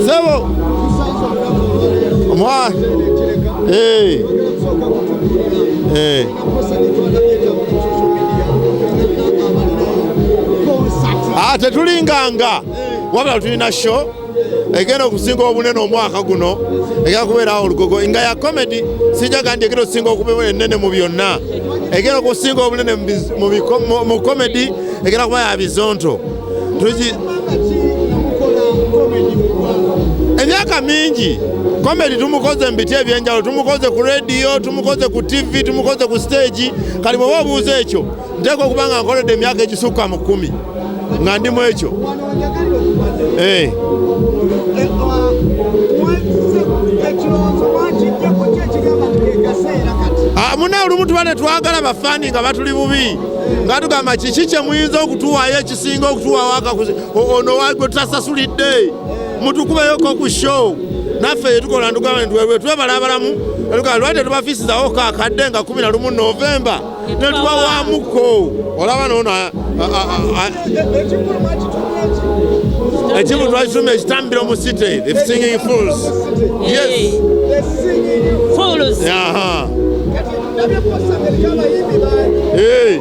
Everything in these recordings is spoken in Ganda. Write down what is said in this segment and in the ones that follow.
Sebo. Mwa. Tetulinganga wabula tulina show egenda okusinga obunene omwaka guno egenda kubeerawo olugogo nga ya comedy sijjaga ndi egenda okusinga okubeera ennene mu byonna egenda okusinga obunene mu comedy egenda kuba ya Bizonto emyaka mingi comedy tumukoze mbiti ebyenjawulo tumukoze ku radio tumukoze ku TV tumukoze ku stage kali bwe obuuza ekyo nteeka okuba nga nkoledde emyaka egisukka mu 10 nga ndimu ekyo muna olumu tuba ne twagala bafaani nga batuli bubi nga tugamba kiki kye muyinza okutuwaayo ekisinga okutuwaawo ono wagwe tutasasulidde mutukubeyoko ku show naffe yetukola ntugamba nti twebala abalamu lwate tubafiisizawo kakadde nga 11 Novemba netubawaamuko olaba noono ekimu twakituma ekitambiro mu city the singing fools. Yes. Fools. Aha. Hey.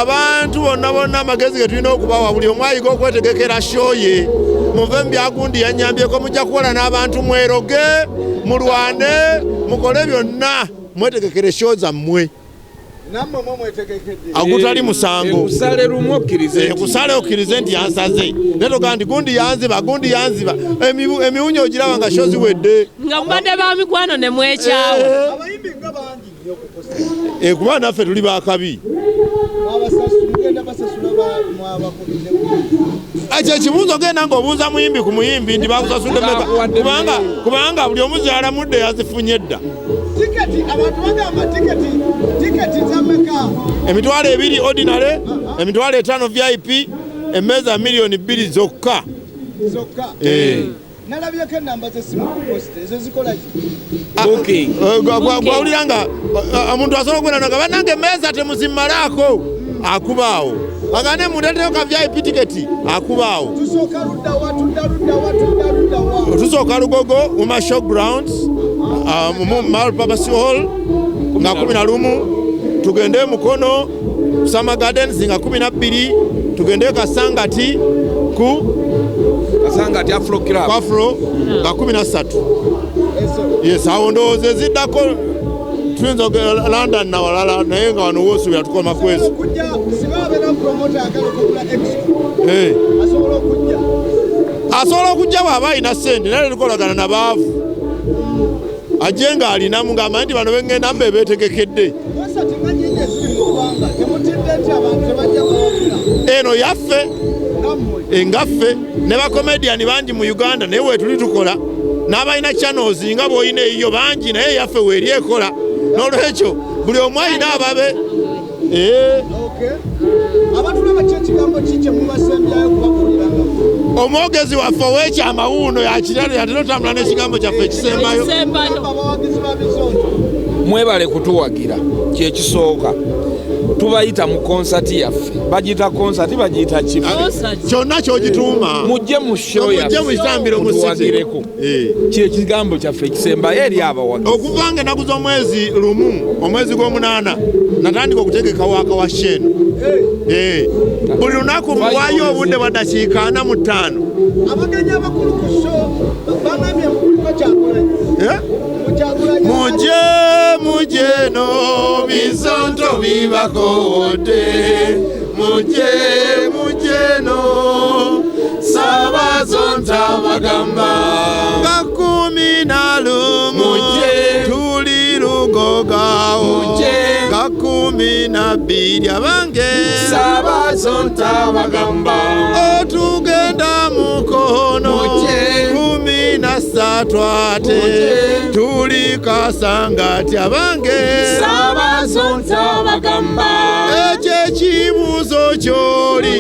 Abantu bonna amagezi ge tulina okubawa buli omu ayiga okwetegekera show ye muve mbyagundi yanyambyeko mujja kukola n'abantu mweroge mulwane mukole byonna mwetegekere show zammwe agutali musango kusale lumu okkirize kusale okkirize nti yansaze neto kandi gundi yanziba emiwunyo ogiraba nga show ziwedde nga mubadde ba mikwano ne mwekyawo kuba naffe tuli bakabi ekyo ekibuuzo genda ng'obuuza muyimbi ku muyimbi nti bakusasudde kubanga buli omuzaala mudde yazifunye dda emitwalo 2 ordinary emitwalo 5 VIP emmeeza milioni 2 zokka nalabyeko enamba z'essimu ku posta ezo zikola ki gwawulira nga omuntu asobola okubera nga bannange emmeeza temuzimmalako akubaawo agane muteteyo ka VIP tiketi akubaawo tusooka lugogo mu showgrounds mu multipurpose hall nga 11 tugende mukono Summer Gardens nga 12 tugende Kasangati ku Kasangati Afro Club Afro nga 13 yes awo ndowooza eziddako tuyinza London na walala naye nga wano wosuubira tukoma kwezo asobola okujja bw'aba alina ssente naye tukolagana na baavu ajje nga alinamu ng'amanyi nti bano bengenda mbe beetegekedde eno yaffe engaffe ne bakomediani bangi mu Uganda naye weetuli tukola n'abalina channels nga bw'olina eyiyo bangi naye yaffe weeri ekola n'olwekyo buli omu alina ababe omwogezi waffe ow'ekyama wuuno yakiralo yatera otambula n'ekigambo kyaffe ekisembayo mwebale kutuwagira kyekisooka tubayita mu konsati yaffe bagiyita konsati bagiyita kifu kyonna kyogituuma mujje mu show yaffe mujje mu kitambiro mutuwagireko kyekigambo kyaffe ekisembayo eri abawagizi okuva nga ennaku z'omwezi lumu omwezi gw'omunaana natandika okutegeka waaka wa sheno buli lunaku muwaayo obudde bwa dakiika 45 abagenyi abakulu ku show bangambye muje no Bizonto bibakode muje no Ssabazonto bagamba nga 11 tuli lugoga nga 12 abange Ssabazonto bagamba otugenda mukono 13 ate tuli Kasangati abange Ssabazonto bagamba ekyo ekibuuzo ky'oli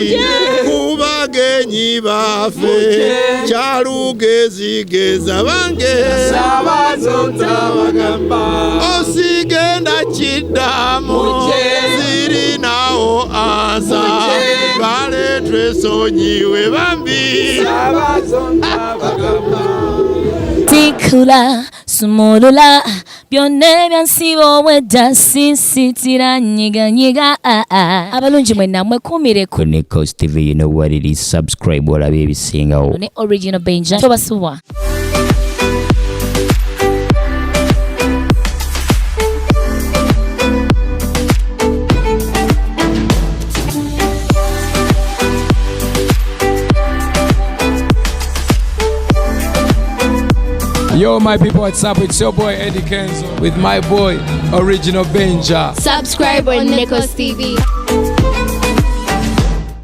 kubagenyi bamenyi baffe kyalugezigeza bange Ssabazonto bagamba osigenda kiddamu zirinawo ansa baletwe sonyiwe bambi Ssabazonto bagamba tikula sumulula byonna ebyansiba wedda sisitira nyiganyiga abalungi mwenna mwekumire ku NEKOZ TV. You know what it is. Subscribe olabe ebisingawo ne original Benja tobasuwa. Yo, my people, what's up? It's your boy Eddy Kenzo with my boy Original Benja. Subscribe on NEKOZ TV.